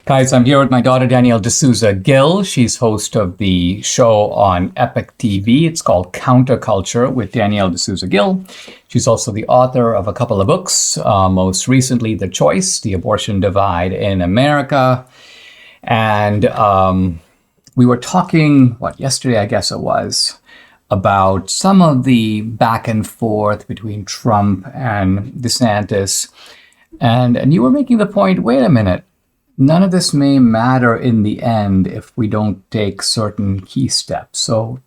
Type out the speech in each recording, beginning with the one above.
Guys, I'm here with my daughter, Danielle D'Souza Gill. She's host of the show on Epic TV. It's called Counterculture with Danielle D'Souza Gill. She's also the author of a couple of books, most recently, The Choice, The Abortion Divide in America. And we were talking, yesterday, I guess it was, about some of the back and forth between Trump and DeSantis. And you were making the point, wait a minute, none of this may matter in the end if we don't take certain key steps. So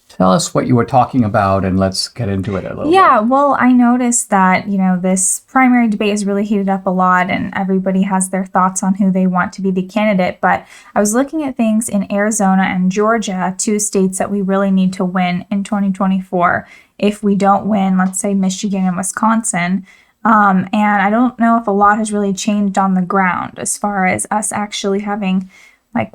tell us what you were talking about and let's get into it a little bit. Yeah, well, I noticed that, this primary debate has really heated up a lot and everybody has their thoughts on who they want to be the candidate. But I was looking at things in Arizona and Georgia, two states that we really need to win in 2024. If we don't win, let's say Michigan and Wisconsin, and I don't know if a lot has really changed on the ground as far as us actually having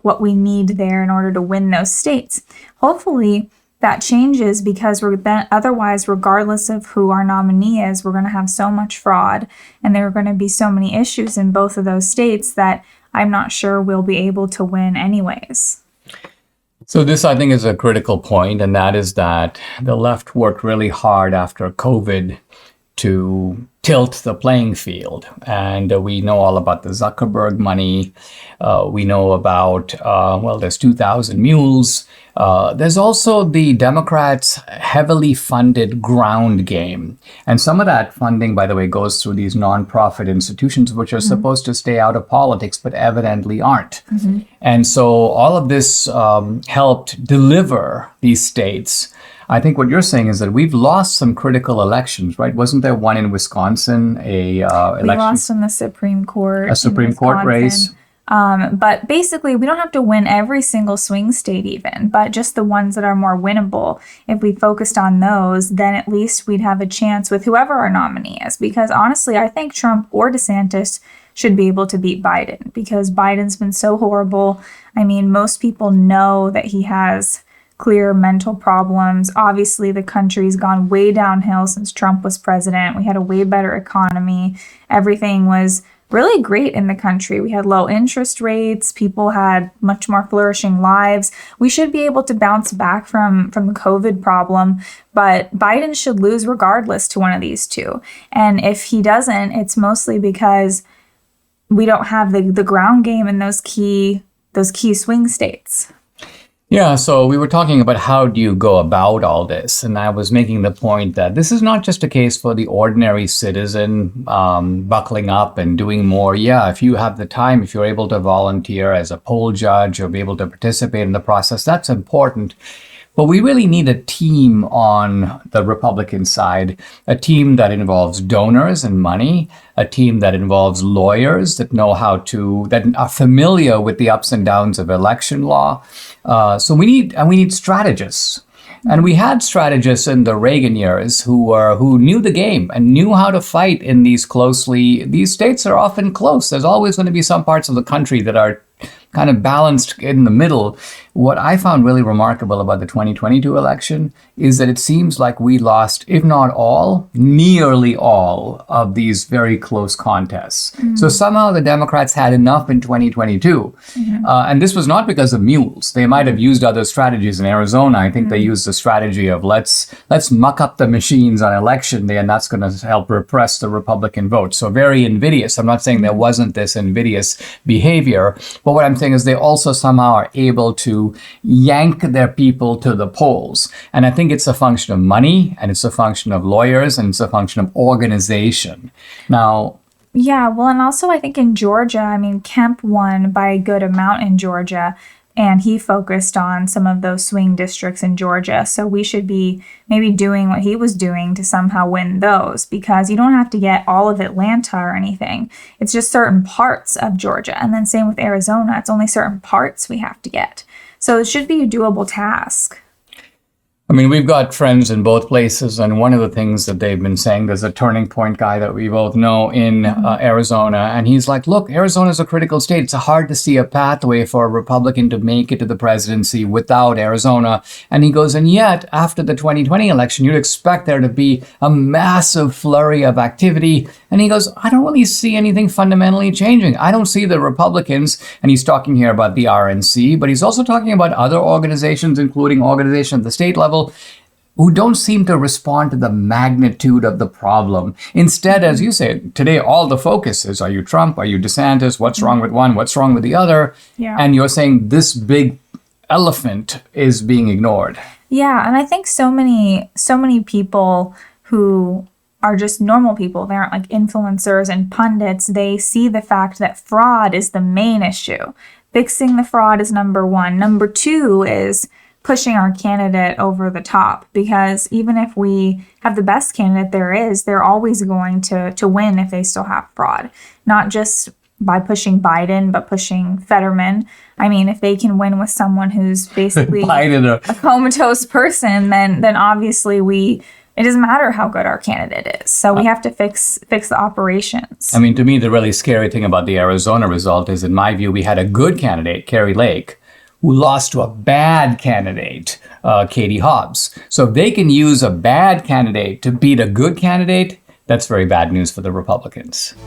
what we need there in order to win those states. Hopefully that changes because otherwise, regardless of who our nominee is, we're going to have so much fraud and there are going to be so many issues in both of those states that I'm not sure we'll be able to win anyways. So this, I think, is a critical point, and that is that the left worked really hard after COVID to tilt the playing field. And we know all about the Zuckerberg money. We know about, there's 2,000 mules. There's also the Democrats' heavily funded ground game. And some of that funding, by the way, goes through these nonprofit institutions, which are supposed to stay out of politics, but evidently aren't. And so all of this helped deliver these states. I think what you're saying is that we've lost some critical elections, right? Wasn't there one in Wisconsin, We lost in the Supreme Court. A Supreme Court race. But basically, we don't have to win every single swing state even, but just the ones that are more winnable. If we focused on those, then at least we'd have a chance with whoever our nominee is. Because honestly, I think Trump or DeSantis should be able to beat Biden because Biden's been so horrible. I mean, most people know that he has clear mental problems. Obviously, the country's gone way downhill since Trump was president. We had a way better economy. Everything was really great in the country. We had low interest rates. People had much more flourishing lives. We should be able to bounce back from the COVID problem, but Biden should lose regardless to one of these two. And if he doesn't, it's mostly because we don't have the ground game in those key swing states. Yeah, so we were talking about how do you go about all this, and I was making the point that this is not just a case for the ordinary citizen buckling up and doing more. Yeah, if you have the time, if you're able to volunteer as a poll judge or be able to participate in the process, that's important. But we really need a team on the Republican side, a team that involves donors and money, a team that involves lawyers that that are familiar with the ups and downs of election law. So we need strategists. And we had strategists in the Reagan years who knew the game and knew how to fight in these states are often close. There's always going to be some parts of the country that are kind of balanced in the middle. What I found really remarkable about the 2022 election is that it seems like we lost, if not all, nearly all of these very close contests. So somehow the Democrats had enough in 2022. And this was not because of mules. They might have used other strategies in Arizona. I think they used the strategy of let's muck up the machines on election day, and that's going to help repress the Republican vote. So very invidious. I'm not saying there wasn't this invidious behavior, but what I'm saying is they also somehow are able to yank their people to the polls. And I think it's a function of money, and it's a function of lawyers, and it's a function of organization. Now, yeah, well, and also I think in Georgia, Kemp won by a good amount in Georgia, and he focused on some of those swing districts in Georgia. So we should be maybe doing what he was doing to somehow win those, because you don't have to get all of Atlanta or anything. It's just certain parts of Georgia. And then same with Arizona. It's only certain parts we have to get. So it should be a doable task. I mean, we've got friends in both places, and one of the things that they've been saying, there's a turning point guy that we both know in Arizona, and he's like, look, Arizona's a critical state. It's hard to see a pathway for a Republican to make it to the presidency without Arizona. And he goes, and yet, after the 2020 election, you'd expect there to be a massive flurry of activity. And he goes, I don't really see anything fundamentally changing. I don't see the Republicans, and he's talking here about the RNC, but he's also talking about other organizations, including organizations at the state level, who don't seem to respond to the magnitude of the problem. Instead, as you say, today all the focus is, are you Trump? Are you DeSantis? What's wrong with one? What's wrong with the other? Yeah. And you're saying this big elephant is being ignored. Yeah, and I think so many people who are just normal people, they aren't like influencers and pundits, they see the fact that fraud is the main issue. Fixing the fraud is number one. Number two is pushing our candidate over the top, because even if we have the best candidate there is, they're always going to win if they still have fraud. Not just by pushing Biden, but pushing Fetterman. I mean, if they can win with someone who's basically a comatose person, then obviously it doesn't matter how good our candidate is. So we have to fix the operations. I mean, to me, the really scary thing about the Arizona result is, in my view, we had a good candidate, Kari Lake, who lost to a bad candidate, Katie Hobbs. So if they can use a bad candidate to beat a good candidate, that's very bad news for the Republicans.